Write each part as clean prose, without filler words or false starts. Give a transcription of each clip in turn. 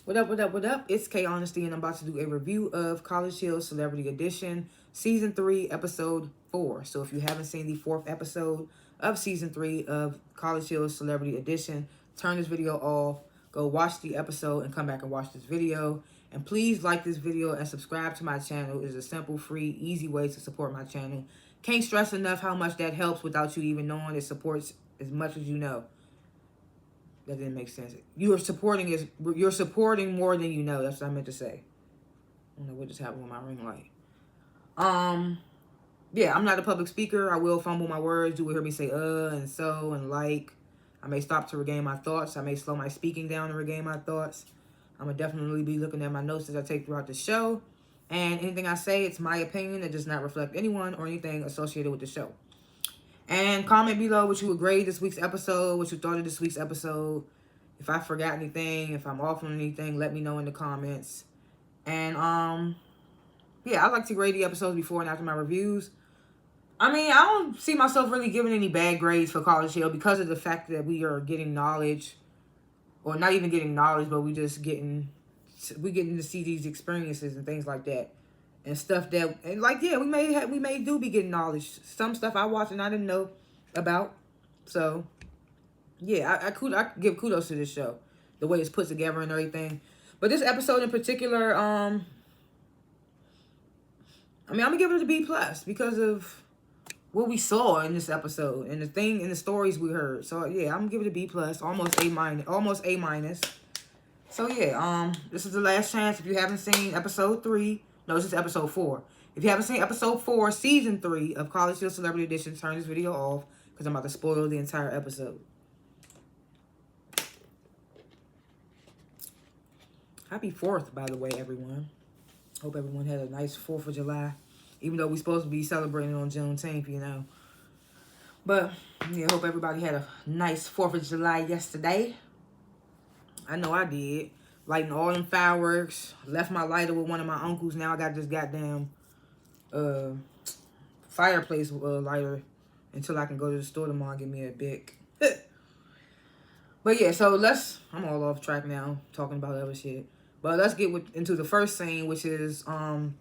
What up, what up, what up? It's K.Honesty, and I'm about to do a review of College Hill Celebrity Edition, Season 3, Episode 4. So if you haven't seen the 4th episode of Season 3 of College Hill Celebrity Edition, turn this video off, go watch the episode, and come back and watch this video. And please like this video and subscribe to my channel. It is a simple, free, easy way to support my channel. Can't stress enough how much that helps without you even knowing. It supports as much as you know. That didn't make sense. You're supporting more than you know. That's what I meant to say. I don't know what just happened with my ring light. Yeah, I'm not a public speaker. I will fumble my words. You will hear me say and so and like. I may stop to regain my thoughts. I may slow my speaking down to regain my thoughts. I'm gonna definitely be looking at my notes as I take throughout the show. And anything I say, it's my opinion. It does not reflect anyone or anything associated with the show. And comment below what you would grade this week's episode, what you thought of this week's episode. If I forgot anything, if I'm off on anything, let me know in the comments. And, yeah, I like to grade the episodes before and after my reviews. I mean, I don't see myself really giving any bad grades for College Hill because of the fact that we are getting knowledge. Or not even getting knowledge, but we're getting to see these experiences and things like that. And stuff that, and like, yeah, we may do be getting knowledge. Some stuff I watched and I didn't know about. So, yeah, I give kudos to this show. The way it's put together and everything. But this episode in particular, I mean, I'm going to give it a B+ because of what we saw in this episode. And the stories we heard. So, yeah, I'm going to give it a B+, almost A minus. So, yeah, this is the last chance. If you haven't seen episode 3, no, this is episode 4. If you haven't seen episode 4, season 3 of College Hill Celebrity Edition, turn this video off because I'm about to spoil the entire episode. Happy 4th, by the way, everyone. Hope everyone had a nice 4th of July. Even though we're supposed to be celebrating on Juneteenth, you know. But, yeah, hope everybody had a nice 4th of July yesterday. I know I did. Lighting all them fireworks. Left my lighter with one of my uncles. Now I got this goddamn fireplace lighter until I can go to the store tomorrow and get me a Bic. But yeah, so I'm all off track now talking about other shit. But let's get into the first scene, which is, well,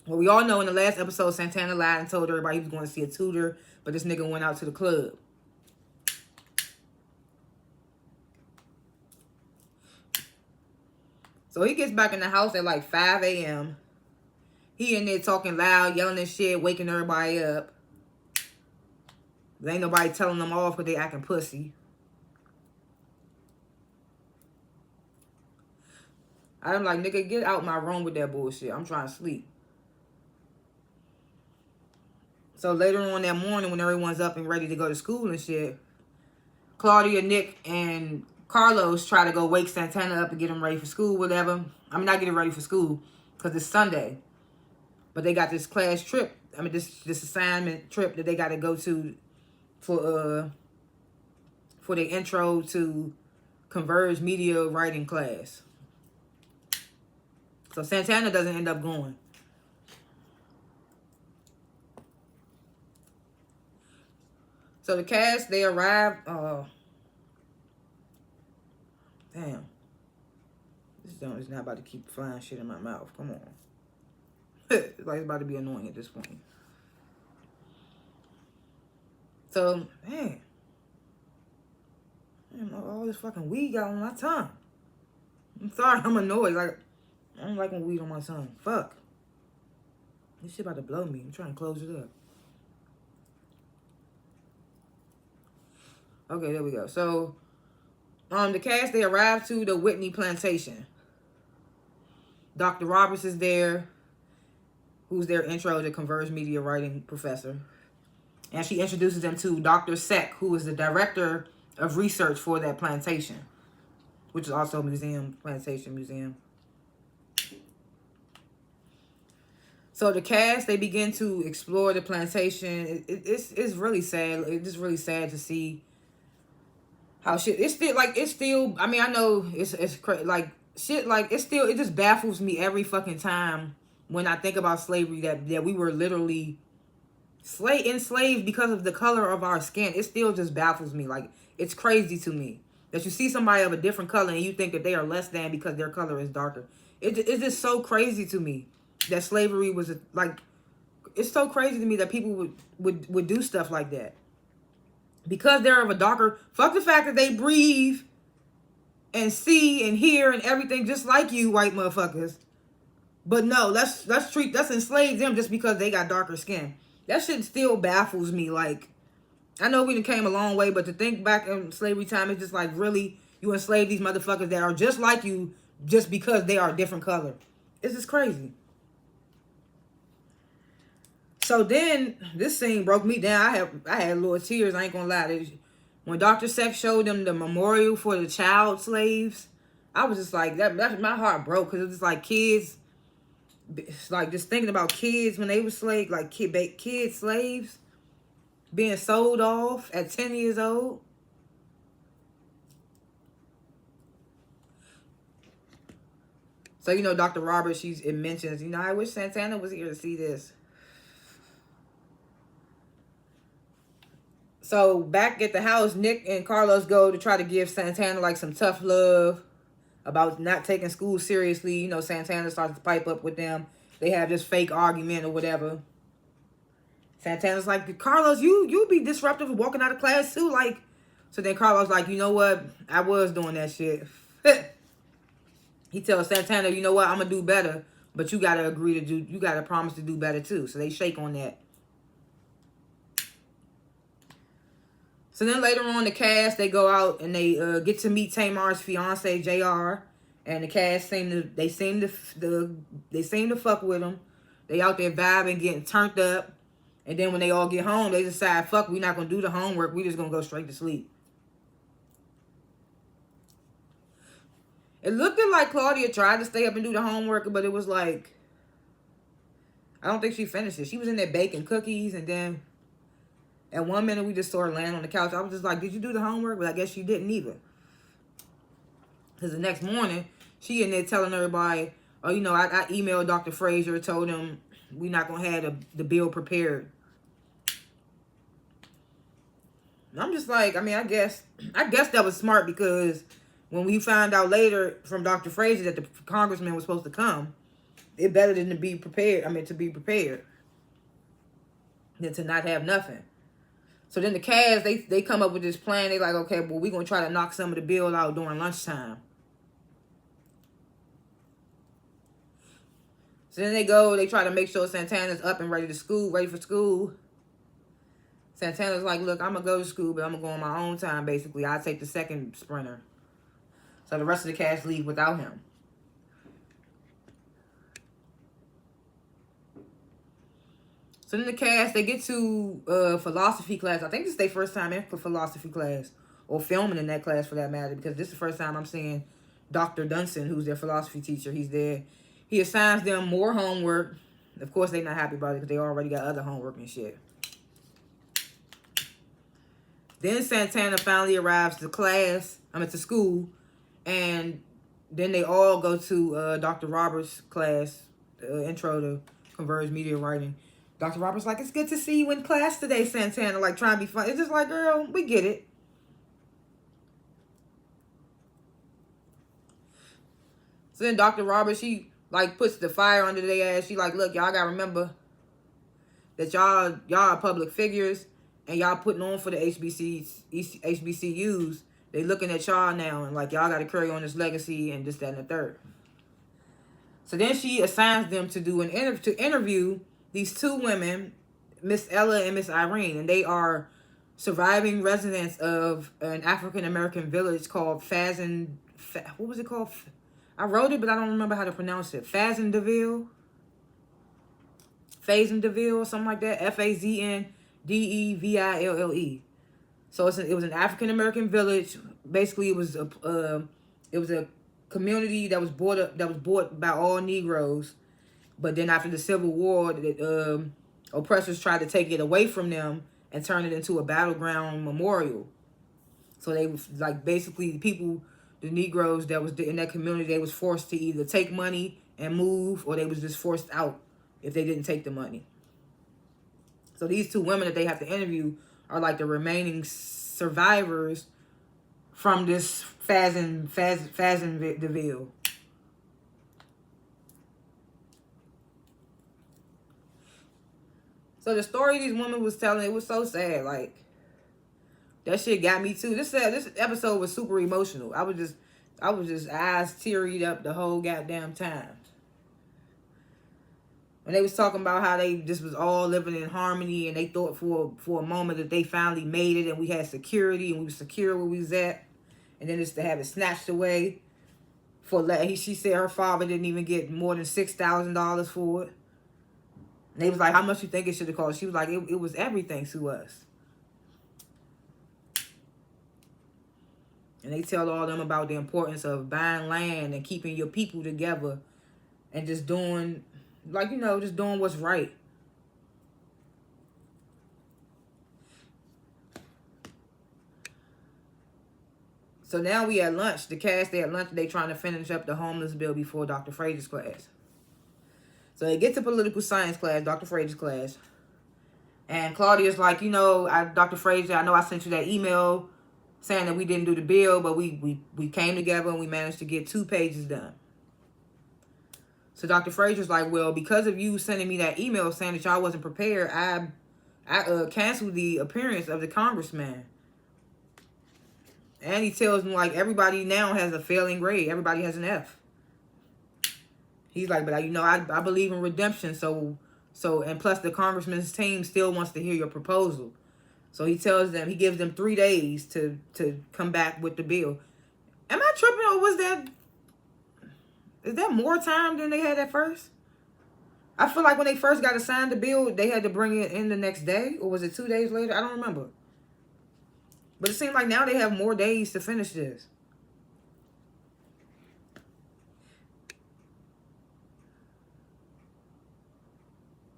we all know in the last episode, Santana lied and told everybody he was going to see a tutor, but this nigga went out to the club. So he gets back in the house at like 5 a.m. He in there talking loud, yelling and shit, waking everybody up. There ain't nobody telling them off because they acting pussy. I'm like, nigga, get out my room with that bullshit. I'm trying to sleep. So later on that morning when everyone's up and ready to go to school and shit, Claudia, Nick, and Carlos try to go wake Santana up and get him ready for school, whatever. I mean, not get him ready for school because it's Sunday. But they got this class trip. I mean, this assignment trip that they got to go to for their intro to Converge Media Writing class. So Santana doesn't end up going. So the cast, they arrive. Damn. This joint is not about to keep flying shit in my mouth. Come on. It's like it's about to be annoying at this point. So, man. All this fucking weed got on my tongue. I'm sorry, I'm annoyed. Like, I don't like when weed on my tongue. Fuck. This shit about to blow me. I'm trying to close it up. Okay, there we go. So, the cast, they arrived to the Whitney plantation. Dr. Roberts is there, who's their intro to Converge Media Writing professor. And she introduces them to Dr. Seck, who is the director of research for that plantation, which is also a plantation museum. So the cast, they begin to explore the plantation. It's really sad. It's just really sad to see how shit, it's still, I mean, I know it's crazy, like, shit, like, it just baffles me every fucking time when I think about slavery, that we were literally enslaved because of the color of our skin. It still just baffles me, like, it's crazy to me That you see somebody of a different color and you think that they are less than because their color is darker. It's just so crazy to me that slavery was like, it's so crazy to me that people would do stuff like that. Because they're of a darker, fuck the fact that they breathe and see and hear and everything just like you white motherfuckers. But no, let's enslave them just because they got darker skin. That shit still baffles me. Like, I know we done came a long way, but to think back in slavery time, it's just like, really, you enslave these motherfuckers that are just like you just because they are a different color. It's just crazy. So then this scene broke me down. I had little tears. I ain't gonna lie. When Dr. Sex showed them the memorial for the child slaves, I was just like, that my heart broke, because it was just like kids. It's like just thinking about kids when they were slaves, like kid slaves being sold off at 10 years old. So, you know, Dr. Roberts, it mentions, you know, I wish Santana was here to see this. So back at the house, Nick and Carlos go to try to give Santana like some tough love about not taking school seriously. You know, Santana starts to pipe up with them. They have this fake argument or whatever. Santana's like, Carlos, you be disruptive and walking out of class too. Like, so then Carlos like, you know what? I was doing that shit. He tells Santana, you know what? I'm gonna do better, but you gotta agree to do. You gotta promise to do better too. So they shake on that. So then later on, the cast, they go out and they get to meet Tamar's fiance, JR, and the cast seem to fuck with him. They out there vibing, getting turned up, and then when they all get home, they decide, fuck, we're not gonna do the homework. We just gonna go straight to sleep. It looked like Claudia tried to stay up and do the homework, but it was like, I don't think she finished it. She was in there baking cookies, and then at one minute, we just saw her laying on the couch. I was just like, did you do the homework? But I guess she didn't either. Because the next morning, she in there telling everybody, oh, you know, I emailed Dr. Frazier, told him we're not going to have the bill prepared. And I'm just like, I mean, I guess that was smart, because when we found out later from Dr. Frazier that the congressman was supposed to come, it better than to be prepared. I mean, to be prepared than to not have nothing. So then the cast, they come up with this plan. They like, okay, well, we're going to try to knock some of the bill out during lunchtime. So then they try to make sure Santana's up and ready for school. Santana's like, look, I'm going to go to school, but I'm going to go on my own time, basically. I'll take the second sprinter. So the rest of the cast leave without him. So then the cast, they get to philosophy class. I think this is their first time in for philosophy class. Or filming in that class, for that matter. Because this is the first time I'm seeing Dr. Dunson, who's their philosophy teacher. He's there. He assigns them more homework. Of course, they're not happy about it, because they already got other homework and shit. Then Santana finally arrives to school. And then they all go to Dr. Roberts' class, intro to Converged Media Writing. Dr. Roberts like, it's good to see you in class today, Santana. Like, trying to be fun. It's just like, girl, we get it. So then Dr. Roberts, she, like, puts the fire under their ass. She like, look, y'all got to remember that y'all are public figures, and y'all putting on for the HBCUs. They looking at y'all now, and, like, y'all got to carry on this legacy and this, that, and the third. So then she assigns them to do to interview these two women, Miss Ella and Miss Irene, and they are surviving residents of an African-American village called what was it called? I wrote it, but I don't remember how to pronounce it. Fazendeville, or something like that. Fazdeville. So it was an African-American village. Basically, it was a community that was bought by all Negroes. But then after the Civil War, the oppressors tried to take it away from them and turn it into a battleground memorial. So they was like, basically, the Negroes that was in that community, they was forced to either take money and move, or they was just forced out if they didn't take the money. So these two women that they have to interview are like the remaining survivors from this Fazenville. So the story these women was telling, it was so sad. Like, that shit got me too. This episode was super emotional. I was just eyes tearied up the whole goddamn time. When they was talking about how they just was all living in harmony, and they thought for a moment that they finally made it and we had security and we were secure where we was at, and then just to have it snatched away she said her father didn't even get more than $6,000 for it. And they was like, how much you think it should have cost? She was like, it was everything to us. And they tell all them about the importance of buying land and keeping your people together and just doing, like, just doing what's right. So now we at lunch. The cast, they at lunch. They trying to finish up the homeless bill before Dr. Frazier's class. So they get to political science class, Dr. Frazier's class. And Claudia's like, Dr. Frazier, I know I sent you that email saying that we didn't do the bill, but we came together and we managed to get 2 pages done. So Dr. Frazier's like, well, because of you sending me that email saying that y'all wasn't prepared, I canceled the appearance of the congressman. And he tells me, like, everybody now has a failing grade. Everybody has an F. He's like, but I believe in redemption. So, and plus the congressman's team still wants to hear your proposal. So he gives them 3 days to come back with the bill. Am I tripping, or is that more time than they had at first? I feel like when they first got assigned the bill, they had to bring it in the next day, or was it 2 days later? I don't remember. But it seems like now they have more days to finish this.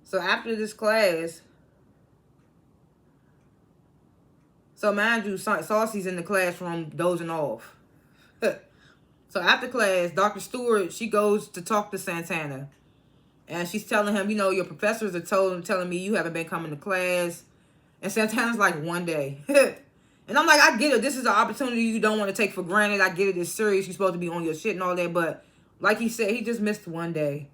So after this class, so mind you, Saucy's in the classroom dozing off. So after class, Dr. Stewart, she goes to talk to Santana. And she's telling him, your professors are telling me you haven't been coming to class. And Santana's like, 1 day. And I'm like, I get it. This is an opportunity you don't want to take for granted. I get it. It's serious. You're supposed to be on your shit and all that. But like he said, he just missed 1 day.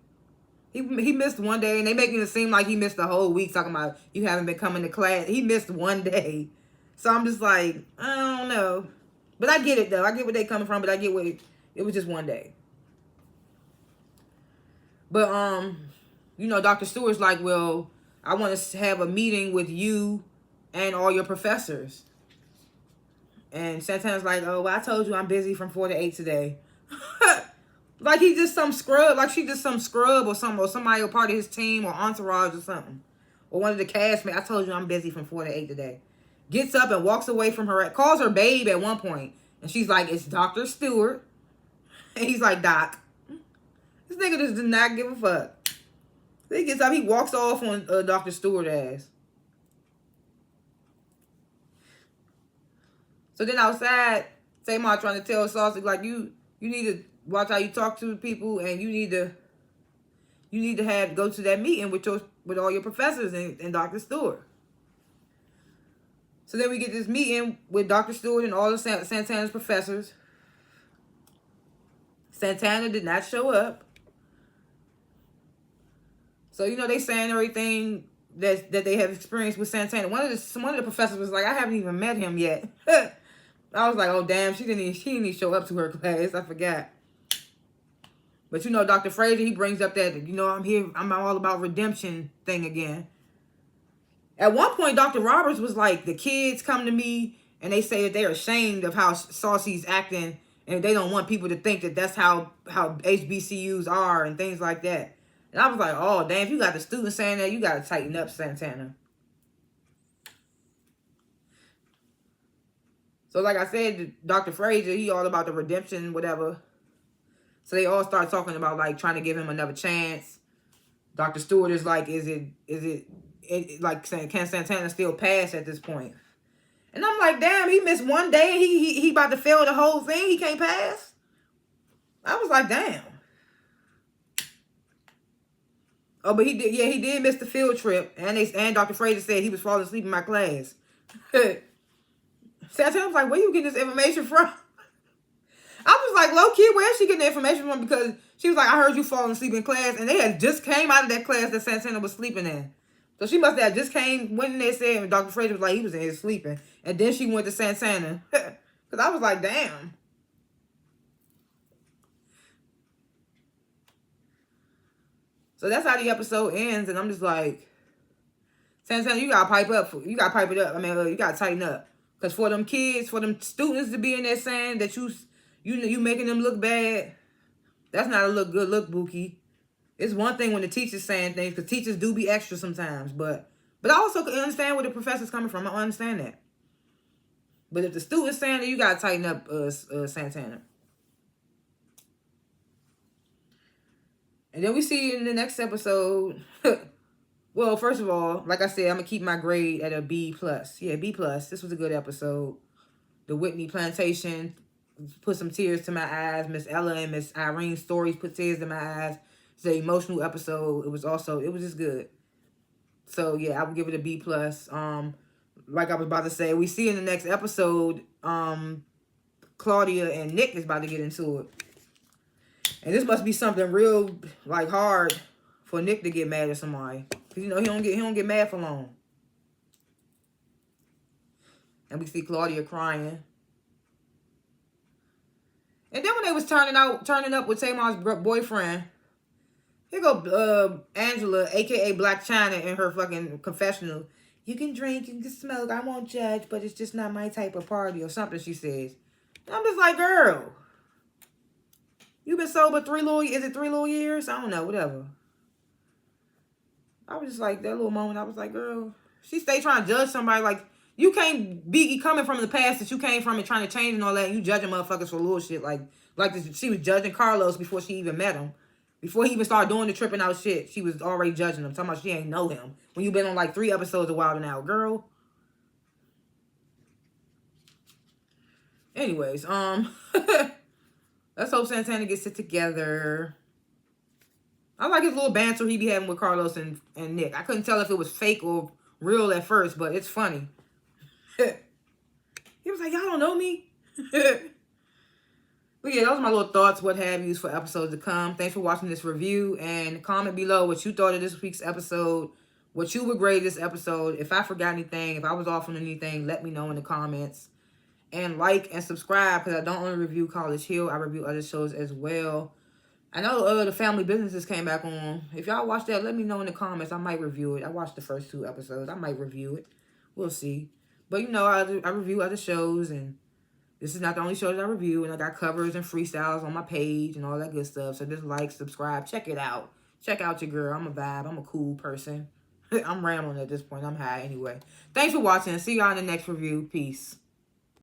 He missed 1 day. And they making it seem like he missed the whole week talking about you haven't been coming to class. He missed 1 day. So I'm just like, I don't know. But I get it, though. I get where they coming from. But I get it was just 1 day. But, Dr. Stewart's like, well, I want to have a meeting with you and all your professors. And Santana's like, oh, well, I told you I'm busy from 4 to 8 today. Like he just some scrub. Like she just some scrub or something. Or somebody or part of his team or entourage or something. Or one of the castmates. I told you I'm busy from 4 to 8 today. Gets up and walks away from her. Calls her babe at one point. And she's like, it's Dr. Stewart. And he's like, Doc. This nigga just did not give a fuck. So he gets up. He walks off on Dr. Stewart ass. So then outside, Tamar trying to tell Saucy, like, you need to watch how you talk to people, and you need to go to that meeting with all your professors and Dr. Stewart. So then we get this meeting with Dr. Stewart and all of Santana's professors. Santana did not show up. So, they saying everything that they have experienced with Santana. One of the professors was like, I haven't even met him yet. I was like, oh, damn, she didn't even show up to her class. I forgot. But, Dr. Frazier, he brings up that, I'm all about redemption thing again. At one point, Dr. Roberts was like, the kids come to me and they say that they're ashamed of how Saucy's acting and they don't want people to think that that's how HBCUs are and things like that. And I was like, oh, damn, if you got the students saying that, you got to tighten up, Santana. So like I said, Dr. Frazier, he all about the redemption, whatever. So they all start talking about like trying to give him another chance. Dr. Stewart is like, is it like saying, can Santana still pass at this point? And I'm like, damn, he missed 1 day. He about to fail the whole thing. He can't pass. I was like, damn. Oh, but he did miss the field trip. And Dr. Frazier said he was falling asleep in my class. Santana was like, where you getting this information from? I was like, low key, where is she getting the information from? Because she was like, I heard you falling asleep in class. And they had just came out of that class that Santana was sleeping in. So she must have just went in there said, and Dr. Fraser was like, he was in here sleeping. And then she went to Santana. Because I was like, damn. So that's how the episode ends. And I'm just like, Santana, you got to pipe up. You got to pipe it up. I mean, you got to tighten up. Because for them kids, for them students to be in there saying that you making them look bad, that's not a good look, Bookie. It's one thing when the teacher's saying things, because teachers do be extra sometimes. But I also can understand where the professor's coming from. I understand that. But if the student's saying that, you got to tighten up, Santana. And then we see in the next episode... Well, first of all, like I said, I'm going to keep my grade at a B+. Yeah, B+. This was a good episode. The Whitney Plantation put some tears to my eyes. Miss Ella and Miss Irene's stories put tears to my eyes. It's an emotional episode. It was just good. So, yeah, I would give it a B+. Like I was about to say, we see in the next episode, Claudia and Nick is about to get into it. And this must be something real, like, hard for Nick to get mad at somebody. Because, you know, he don't get mad for long. And we see Claudia crying. And then when they was turning up with Tamar's boyfriend, here go Angela, a.k.a. Black China, in her fucking confessional. You can drink, you can smoke, I won't judge, but it's just not my type of party, or something she says. And I'm just like, girl, you been sober 3 little years? I don't know, whatever. I was just like, that little moment, I was like, girl, she stay trying to judge somebody. Like, you can't be coming from the past that you came from and trying to change and all that, and you judging motherfuckers for little shit. Like this, she was judging Carlos before she even met him. Before he even started doing the tripping out shit, she was already judging him. Talking about she ain't know him. When you been on like 3 episodes of Wild 'N Out, girl. Anyways, let's hope Santana gets it together. I like his little banter he be having with Carlos and Nick. I couldn't tell if it was fake or real at first, but it's funny. He was like, y'all don't know me. But yeah, those are my little thoughts, what have yous for episodes to come. Thanks for watching this review. And comment below what you thought of this week's episode. What you would grade this episode. If I forgot anything, if I was off on anything, let me know in the comments. And like and subscribe, because I don't only review College Hill. I review other shows as well. I know the Family Businesses came back on. If y'all watch that, let me know in the comments. I might review it. I watched the first 2 episodes. I might review it. We'll see. But, you know, I review other shows, and this is not the only shows I review. And I got covers and freestyles on my page and all that good stuff. So just like, subscribe, check it out. Check out your girl. I'm a vibe. I'm a cool person. I'm rambling at this point. I'm high anyway. Thanks for watching. See y'all in the next review. Peace.